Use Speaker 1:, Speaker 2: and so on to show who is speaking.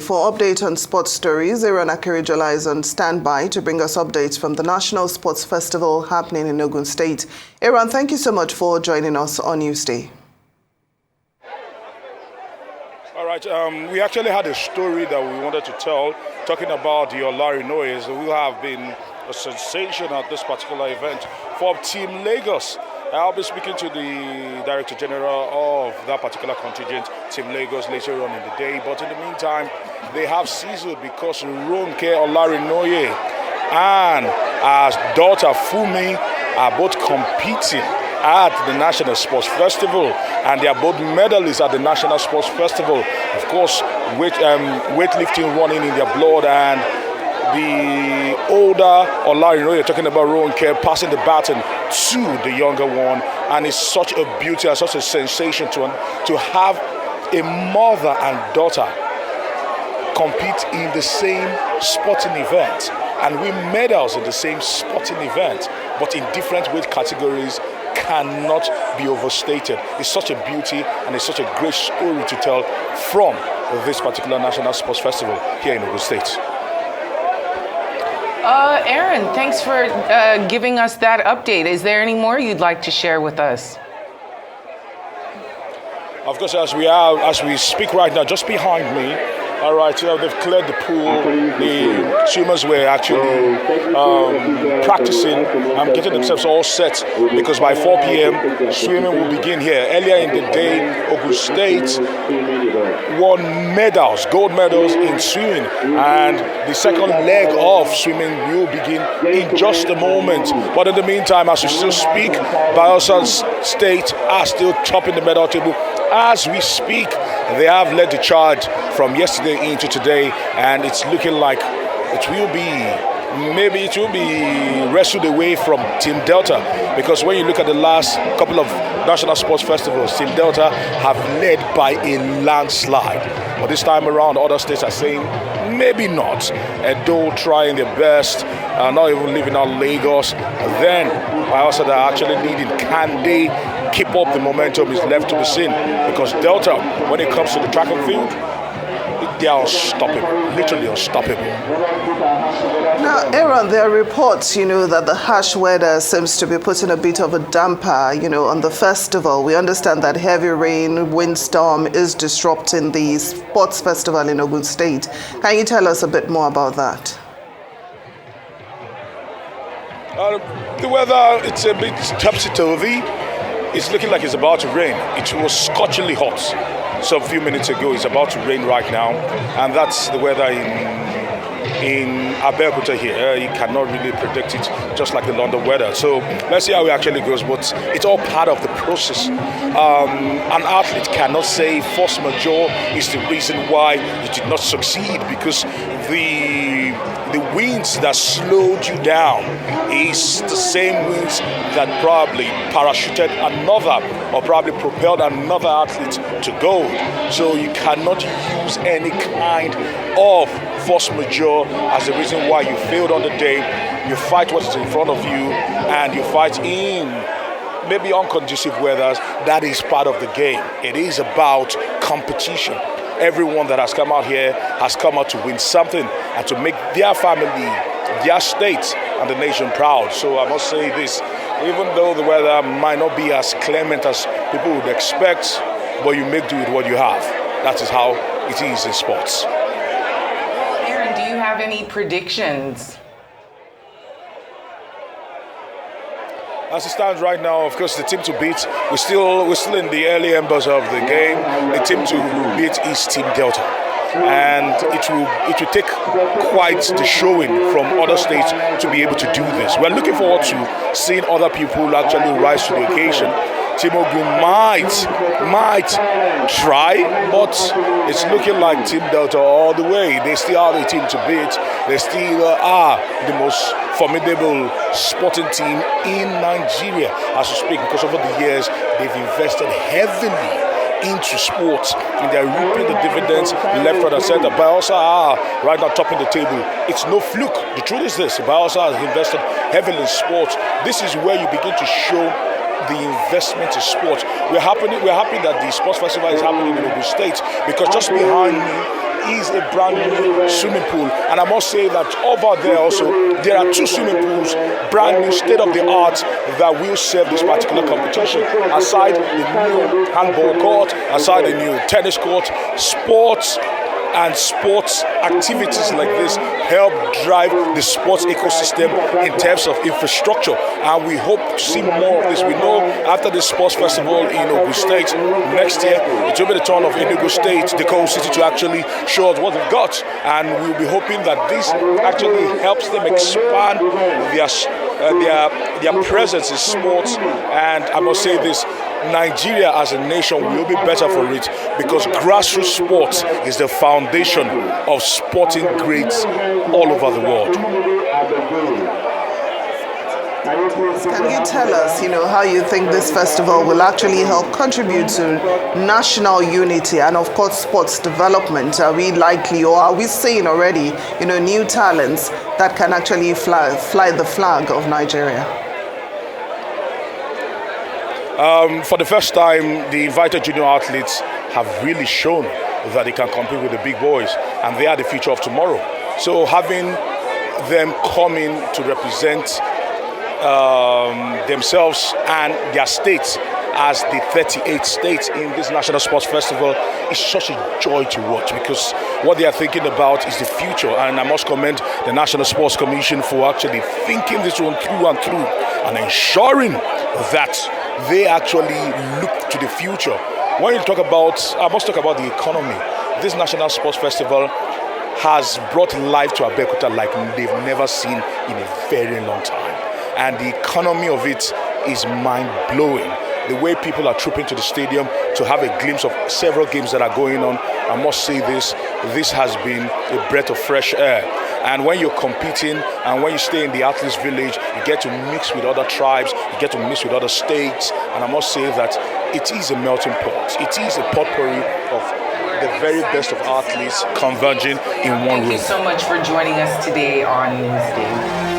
Speaker 1: For update on sports stories, Aaron Akerijola is on standby to bring us updates from the National Sports Festival happening in Ogun State. Aaron, thank you so much for joining us on Newsday.
Speaker 2: All right, we actually had a story that we wanted to tell, talking about the Olarinoyes, who have been a sensation at this particular event for Team Lagos. I'll be speaking to the Director General of that particular contingent, Team Lagos, later on in the day. But in the meantime, they have sizzled because Ronke Olarinoye and her daughter Fumi are both competing at the National Sports Festival, and they are both medalists at the National Sports Festival. Of course, weightlifting running in their blood, and the older Olarinoye, talking about Ronke, passing the baton to the younger one, and it's such a beauty and such a sensation to have a mother and daughter compete in the same sporting event and win medals in the same sporting event, but in different weight categories, cannot be overstated. It's such a beauty and it's such a great story to tell from this particular National Sports Festival here in Ogun State.
Speaker 3: Aaron, thanks for giving us that update. Is there any more you'd like to share with us?
Speaker 2: Of course, as we speak right now, just behind me, all right, they've cleared the pool. The swimmers were actually practicing and getting themselves all set, because by 4 p.m. swimming will begin here. Earlier in the day, Ogun State won medals, gold medals in swimming, and the second leg of swimming will begin in just a moment. But in the meantime, as we still speak, Bayelsa State are still topping the medal table. As we speak, they have led the charge from yesterday into today, and it's looking like it will be wrestled away from Team Delta, because when you look at the last couple of National Sports Festivals, Team Delta have led by a landslide. But this time around, other states are saying maybe not. Edo trying their best, not even leaving out Lagos. And then Bayelsa they're actually leading. Can they keep up the momentum? Is left to be seen, because Delta, when it comes to the track and field, they are unstoppable, literally unstoppable.
Speaker 1: Now, Aaron, there are reports, that the harsh weather seems to be putting a bit of a damper, on the festival. We understand that heavy rain, windstorm is disrupting the sports festival in Ogun State. Can you tell us a bit more about that?
Speaker 2: The weather, it's a bit topsy-turvy. It's looking like it's about to rain. It was scorchingly hot some few minutes ago. It's about to rain right now, and that's the weather in Abeokuta here. You cannot really predict it, just like the London weather. So let's see how it actually goes, but it's all part of the process. An athlete cannot say force majeure is the reason why you did not succeed, because the winds that slowed you down is the same winds that probably parachuted another or probably propelled another athlete to gold. So you cannot use any kind of force majeure as the reason why you failed on the day. You fight what's in front of you, and you fight in maybe unconducive weather. That is part of the game. It is about competition. Everyone that has come out here has come out to win something and to make their family, their state, and the nation proud. So I must say this, even though the weather might not be as clement as people would expect, but you make do with what you have. That is how it is in sports.
Speaker 3: Aaron, do you have any predictions?
Speaker 2: As it stands right now, of course, the team to beat, we're still in the early embers of the game. The team to beat is Team Delta, and it will take quite the showing from other states to be able to do this. We're looking forward to seeing other people actually rise to the occasion. Team Ogun might try, but it's looking like Team Delta all the way. They still are the team to beat. They still are the most formidable sporting team in Nigeria as we speak, because over the years they've invested heavily into sports and they're reaping the dividends left, right, and center. Bayelsa are right now topping the table. It's no fluke. The truth is this: Bayelsa has invested heavily in sports. This is where you begin to show the investment in sports. We're happy that the sports festival is happening in Ogun State, because just behind me is a brand new swimming pool. And I must say that over there also, there are 2 swimming pools, brand new, state of the art, that will serve this particular competition. Aside the new handball court, aside the new tennis court, sports and sports activities like this help drive the sports ecosystem in terms of infrastructure, and we hope to see more of this. We know after the sports festival in Ogun State next year, it will be the turn of Enugu State, the coast city, to actually show us what they've got, and we'll be hoping that this actually helps them expand their presence in sports. And I must say this, Nigeria as a nation will be better for it, because grassroots sports is the foundation of sporting greats all over the world.
Speaker 1: Can you tell us, how you think this festival will actually help contribute to national unity and, of course, sports development? Are we likely, or are we seeing already, new talents that can actually fly the flag of Nigeria?
Speaker 2: For the first time, the invited junior athletes have really shown that they can compete with the big boys, and they are the future of tomorrow. So having them come in to represent themselves and their states as the 38 states in this National Sports Festival is such a joy to watch, because what they are thinking about is the future. And I must commend the National Sports Commission for actually thinking this one through and through and ensuring that they actually look to the future. When you talk about, I must talk about the economy. This National Sports Festival has brought life to Abeokuta like they've never seen in a very long time. And the economy of it is mind-blowing. The way people are trooping to the stadium to have a glimpse of several games that are going on, I must say this has been a breath of fresh air. And when you're competing and when you stay in the athletes village, you get to mix with other tribes, you get to mix with other states. And I must say that it is a melting pot. It is a potpourri of the very best of athletes converging in one room.
Speaker 3: Thank you so much for joining us today on Newsday.